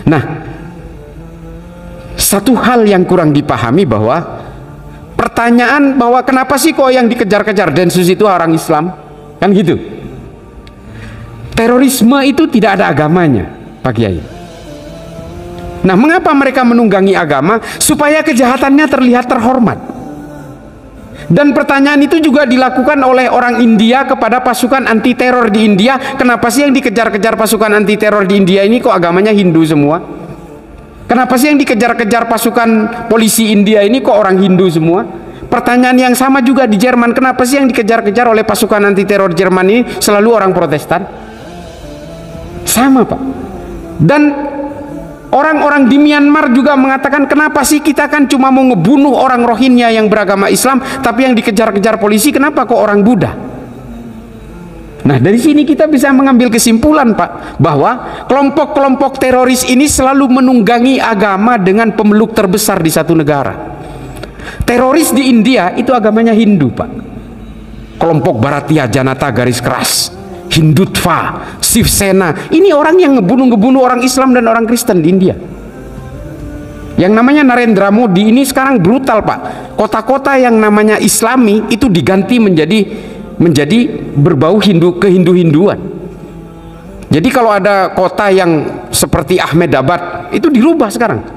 Nah, satu hal yang kurang dipahami bahwa pertanyaan bahwa kenapa sih kok yang dikejar-kejar Densus itu orang Islam, kan gitu. Terorisme itu tidak ada agamanya, Pak Kiai. Nah, mengapa mereka menunggangi agama? Supaya kejahatannya terlihat terhormat. Dan pertanyaan itu juga dilakukan oleh orang India kepada pasukan anti teror di India. Kenapa sih yang dikejar-kejar pasukan anti teror di India ini kok agamanya Hindu semua? Kenapa sih yang dikejar-kejar pasukan polisi India ini kok orang Hindu semua? Pertanyaan yang sama juga di Jerman. Kenapa sih yang dikejar-kejar oleh pasukan anti teror Jerman ini selalu orang Protestan? Sama, Pak. Dan orang-orang di Myanmar juga mengatakan, kenapa sih kita kan cuma mau ngebunuh orang Rohingya yang beragama Islam, tapi yang dikejar-kejar polisi kenapa kok orang Buddha? Nah, dari sini kita bisa mengambil kesimpulan, Pak, bahwa kelompok-kelompok teroris ini selalu menunggangi agama dengan pemeluk terbesar di satu negara. Teroris di India itu agamanya Hindu, Pak. Kelompok Bharatiya Janata garis keras, Hindutva, Shiv Sena, ini orang yang ngebunuh orang Islam dan orang Kristen di India. Yang namanya Narendra Modi ini sekarang brutal, Pak. Kota-kota yang namanya Islami itu diganti menjadi berbau kehindu-hinduan. Jadi kalau ada kota yang seperti Ahmedabad itu dirubah sekarang.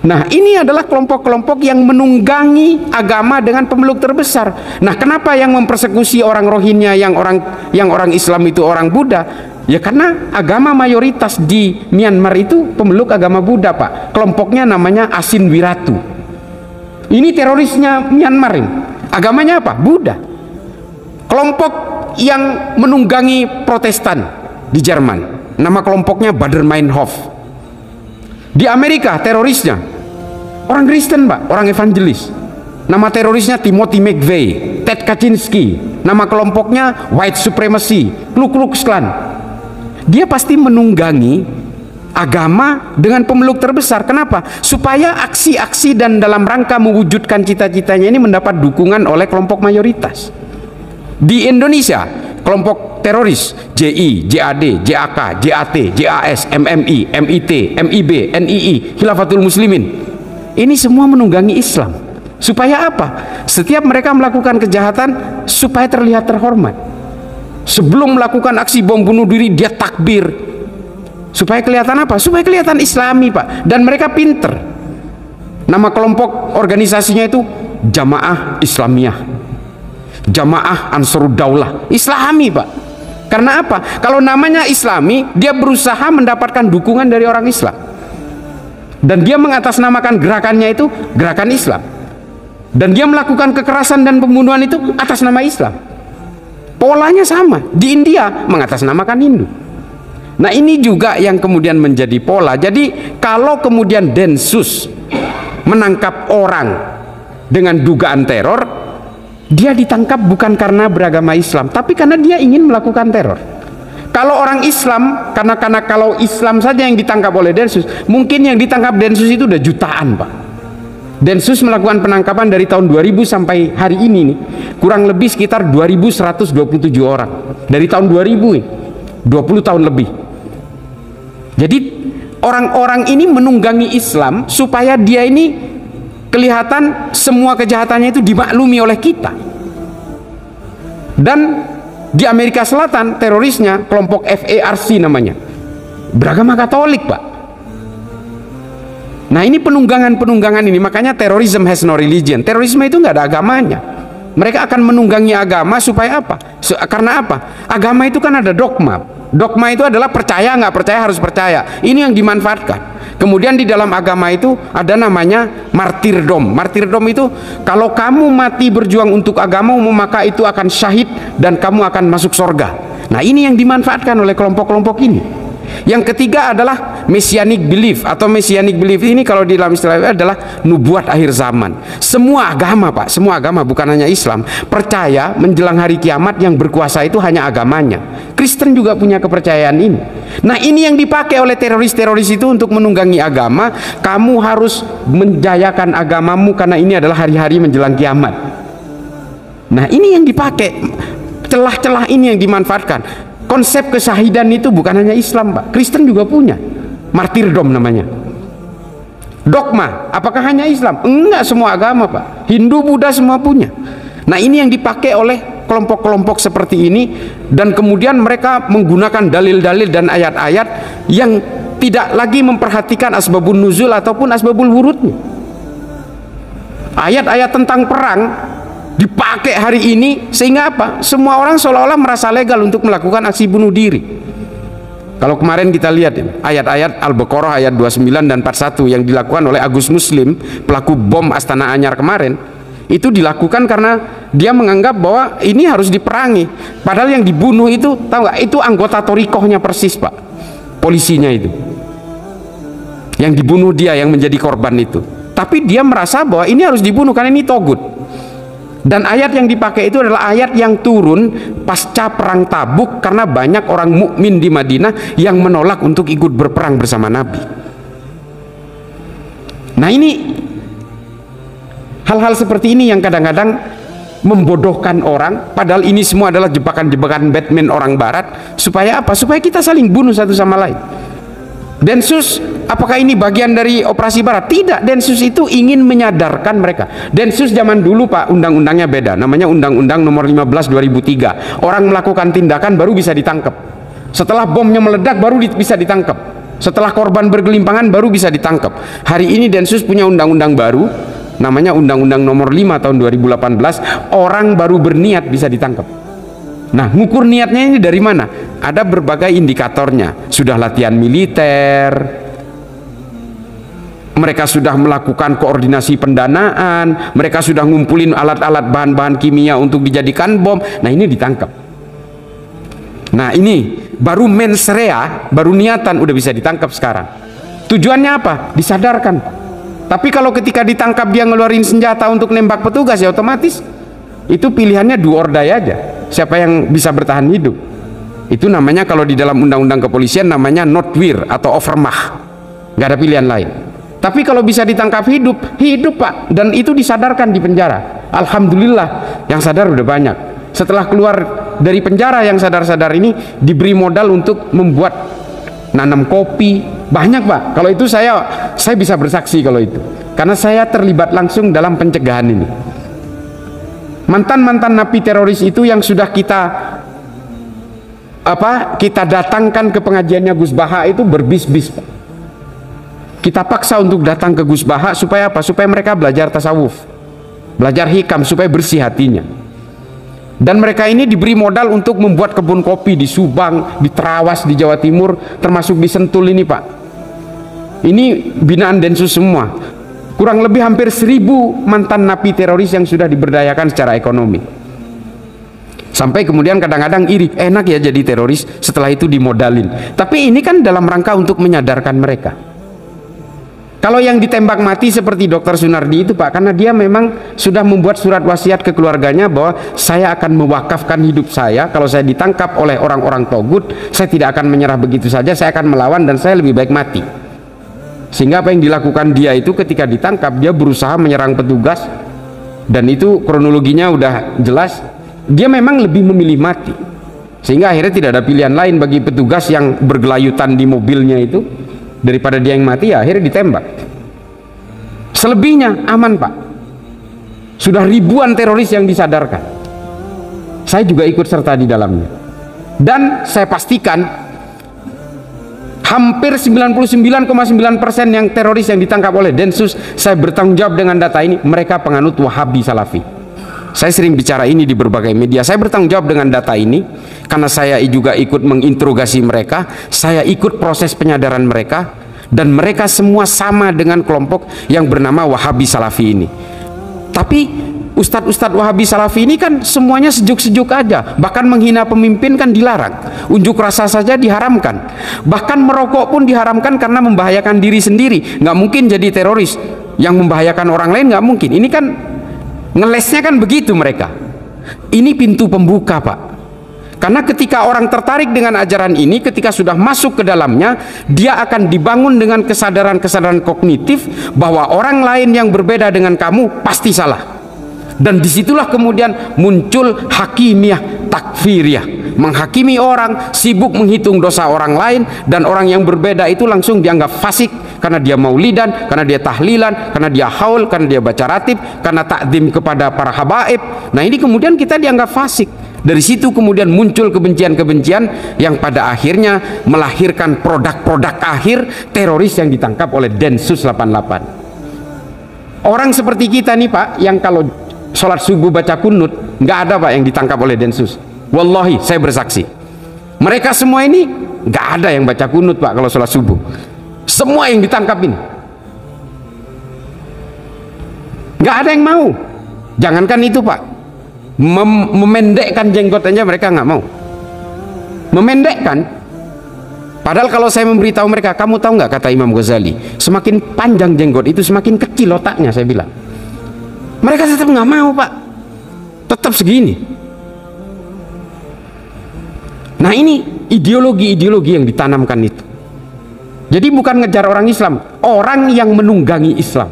Nah, ini adalah kelompok-kelompok yang menunggangi agama dengan pemeluk terbesar. Nah, kenapa yang mempersekusi orang Rohingya yang orang Islam itu orang Buddha? Ya karena agama mayoritas di Myanmar itu pemeluk agama Buddha, Pak. Kelompoknya namanya Asin Wiratu. Ini terorisnya Myanmar ini. Agamanya apa? Buddha. Kelompok yang menunggangi Protestan di Jerman, nama kelompoknya Baader-Meinhof. Di Amerika terorisnya orang Kristen, Pak, orang evangelis. Nama terorisnya Timothy McVeigh, Ted Kaczynski. Nama kelompoknya White Supremacy, Ku Klux Klan. Dia pasti menunggangi agama dengan pemeluk terbesar. Kenapa? Supaya aksi-aksi dan dalam rangka mewujudkan cita-citanya ini mendapat dukungan oleh kelompok mayoritas. Di Indonesia, kelompok teroris JI, JAD, JAK, JAT, JAS, MMI, MIT, MIB, NII, Khilafatul Muslimin, ini semua menunggangi Islam. Supaya apa? Setiap mereka melakukan kejahatan supaya terlihat terhormat. Sebelum melakukan aksi bom bunuh diri dia takbir. Supaya kelihatan apa? Supaya kelihatan Islami, Pak. Dan mereka pinter. Nama kelompok organisasinya itu Jamaah Islamiyah, Jamaah Ansarud Daulah, Islami, Pak. Karena apa? Kalau namanya Islami, dia berusaha mendapatkan dukungan dari orang Islam. Dan dia mengatasnamakan gerakannya itu gerakan Islam. Dan dia melakukan kekerasan dan pembunuhan itu atas nama Islam. Polanya sama. Di India mengatasnamakan Hindu. Nah, ini juga yang kemudian menjadi pola. Jadi kalau kemudian Densus menangkap orang dengan dugaan teror, dia ditangkap bukan karena beragama Islam, tapi karena dia ingin melakukan teror. Kalau orang Islam, karena kalau Islam saja yang ditangkap oleh Densus, mungkin yang ditangkap Densus itu udah jutaan, Pak. Densus melakukan penangkapan dari tahun 2000 sampai hari ini nih, kurang lebih sekitar 2127 orang. Dari tahun 2000 ini, 20 tahun lebih. Jadi orang-orang ini menunggangi Islam supaya dia ini kelihatan semua kejahatannya itu dimaklumi oleh kita. Dan di Amerika Selatan terorisnya kelompok FARC namanya, beragama Katolik, Pak. Nah, ini penunggangan ini, makanya terrorism has no religion. Terorisme itu nggak ada agamanya. Mereka akan menunggangi agama supaya apa? Karena apa? Agama itu kan ada dogma. Dogma itu adalah percaya nggak percaya, harus percaya. Ini yang dimanfaatkan. Kemudian di dalam agama itu ada namanya martirdom. Martirdom itu kalau kamu mati berjuang untuk agamamu, maka itu akan syahid dan kamu akan masuk surga. Nah, ini yang dimanfaatkan oleh kelompok-kelompok ini. Yang ketiga adalah messianic belief, atau messianic belief ini kalau di dalam istilah adalah nubuat akhir zaman. Semua agama, Pak, semua agama, bukan hanya Islam, percaya menjelang hari kiamat yang berkuasa itu hanya agamanya. Kristen juga punya kepercayaan ini. Nah, ini yang dipakai oleh teroris-teroris itu untuk menunggangi agama. Kamu harus menjayakan agamamu karena ini adalah hari-hari menjelang kiamat. Nah, ini yang dipakai, celah-celah ini yang dimanfaatkan. Konsep kesyahidan itu bukan hanya Islam, Pak. Kristen juga punya. Martyrdom namanya. Dogma, apakah hanya Islam? Enggak, semua agama, Pak. Hindu, Buddha semua punya. Nah, ini yang dipakai oleh kelompok-kelompok seperti ini, dan kemudian mereka menggunakan dalil-dalil dan ayat-ayat yang tidak lagi memperhatikan asbabun nuzul ataupun asbabul wurudnya. Ayat-ayat tentang perang dipakai hari ini sehingga apa? Semua orang seolah-olah merasa legal untuk melakukan aksi bunuh diri. Kalau kemarin kita lihat ayat-ayat Al-Baqarah ayat 29 dan 41 yang dilakukan oleh Agus Muslim, pelaku bom Astana Anyar kemarin, itu dilakukan karena dia menganggap bahwa ini harus diperangi. Padahal yang dibunuh itu, tahu nggak, itu anggota torikohnya persis, Pak. Polisinya itu. Yang dibunuh dia, yang menjadi korban itu. Tapi dia merasa bahwa ini harus dibunuh karena ini togut. Dan ayat yang dipakai itu adalah ayat yang turun pasca perang Tabuk karena banyak orang mukmin di Madinah yang menolak untuk ikut berperang bersama Nabi. Nah, ini hal-hal seperti ini yang kadang-kadang membodohkan orang, padahal ini semua adalah jebakan-jebakan Batman orang barat. Supaya apa? Supaya kita saling bunuh satu sama lain. Densus, apakah ini bagian dari operasi barat? Tidak, Densus itu ingin menyadarkan mereka. Densus zaman dulu, Pak, undang-undangnya beda. Namanya Undang-Undang Nomor 15 2003. Orang melakukan tindakan baru bisa ditangkap. Setelah bomnya meledak baru bisa ditangkap. Setelah korban bergelimpangan baru bisa ditangkap. Hari ini Densus punya undang-undang baru, namanya Undang-Undang Nomor 5 tahun 2018. Orang baru berniat bisa ditangkap. Nah, ngukur niatnya ini dari mana? Ada berbagai indikatornya. Sudah latihan militer, mereka sudah melakukan koordinasi pendanaan, mereka sudah ngumpulin alat-alat bahan-bahan kimia untuk dijadikan bom. Nah, ini ditangkap. Nah, ini baru mens rea, baru niatan udah bisa ditangkap sekarang. Tujuannya apa? Disadarkan. Tapi kalau ketika ditangkap dia ngeluarin senjata untuk nembak petugas, ya otomatis itu pilihannya do or die aja. Siapa yang bisa bertahan hidup? Itu namanya kalau di dalam undang-undang kepolisian namanya notwehr atau overmach. Nggak ada pilihan lain. Tapi kalau bisa ditangkap hidup, hidup, Pak. Dan itu disadarkan di penjara. Alhamdulillah yang sadar udah banyak. Setelah keluar dari penjara yang sadar-sadar ini diberi modal untuk membuat nanam kopi. Banyak, Pak. Kalau itu saya bisa bersaksi kalau itu. Karena saya terlibat langsung dalam pencegahan ini. Mantan-mantan napi teroris itu yang sudah kita datangkan ke pengajiannya Gus Baha itu berbis-bis, Pak. Kita paksa untuk datang ke Gus Baha supaya apa? Supaya mereka belajar tasawuf, belajar hikam, supaya bersih hatinya. Dan mereka ini diberi modal untuk membuat kebun kopi di Subang, di Terawas, di Jawa Timur, termasuk di Sentul ini, Pak. Ini binaan Densus semua. Kurang lebih hampir 1000 mantan napi teroris yang sudah diberdayakan secara ekonomi. Sampai kemudian kadang-kadang iri, enak ya jadi teroris, setelah itu dimodalin. Tapi ini kan dalam rangka untuk menyadarkan mereka. Kalau yang ditembak mati seperti Dr. Sunardi itu, Pak, karena dia memang sudah membuat surat wasiat ke keluarganya bahwa saya akan mewakafkan hidup saya. Kalau saya ditangkap oleh orang-orang togut, saya tidak akan menyerah begitu saja, saya akan melawan dan saya lebih baik mati. Sehingga apa yang dilakukan dia itu ketika ditangkap, dia berusaha menyerang petugas, dan itu kronologinya udah jelas. Dia memang lebih memilih mati, sehingga akhirnya tidak ada pilihan lain bagi petugas yang bergelayutan di mobilnya itu daripada dia yang mati, ya akhirnya ditembak. Selebihnya aman, Pak. Sudah ribuan teroris yang disadarkan. Saya juga ikut serta di dalamnya, dan saya pastikan hampir 99,9% yang teroris yang ditangkap oleh Densus, saya bertanggung jawab dengan data ini, mereka penganut Wahabi Salafi. Saya sering bicara ini di berbagai media. Saya bertanggung jawab dengan data ini karena saya juga ikut menginterogasi mereka, saya ikut proses penyadaran mereka, dan mereka semua sama dengan kelompok yang bernama Wahabi Salafi ini. Tapi Ustadz-ustadz Wahabi Salafi ini kan semuanya sejuk-sejuk aja. Bahkan menghina pemimpin kan dilarang, unjuk rasa saja diharamkan, bahkan merokok pun diharamkan karena membahayakan diri sendiri. Nggak mungkin jadi teroris yang membahayakan orang lain, nggak mungkin. Ini kan ngelesnya kan begitu mereka. Ini pintu pembuka, Pak. Karena ketika orang tertarik dengan ajaran ini, ketika sudah masuk ke dalamnya, dia akan dibangun dengan kesadaran-kesadaran kognitif bahwa orang lain yang berbeda dengan kamu pasti salah. Dan disitulah kemudian muncul hakimiyah takfiriyah, menghakimi orang, sibuk menghitung dosa orang lain, dan orang yang berbeda itu langsung dianggap fasik karena dia maulidan, karena dia tahlilan, karena dia haul, karena dia baca ratib, karena takdim kepada para habaib. Nah ini kemudian kita dianggap fasik. Dari situ kemudian muncul kebencian-kebencian yang pada akhirnya melahirkan produk-produk akhir teroris yang ditangkap oleh Densus 88. Orang seperti kita nih Pak, yang kalau sholat subuh baca kunut, nggak ada Pak yang ditangkap oleh Densus. Wallahi, saya bersaksi. Mereka semua ini nggak ada yang baca kunut Pak kalau sholat subuh. Semua yang ditangkapin. Nggak ada yang mau. Jangankan itu Pak, memendekkan jenggot aja mereka nggak mau. Memendekkan. Padahal kalau saya memberitahu mereka, kamu tahu nggak kata Imam Ghazali, semakin panjang jenggot itu semakin kecil otaknya, saya bilang. Mereka tetap nggak mau Pak, tetap segini. Nah ini ideologi-ideologi yang ditanamkan itu. Jadi bukan ngejar orang Islam, orang yang menunggangi Islam.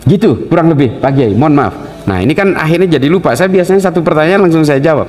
Gitu kurang lebih Pak Kiai, mohon maaf. Nah ini kan akhirnya jadi lupa. Saya biasanya satu pertanyaan langsung saya jawab.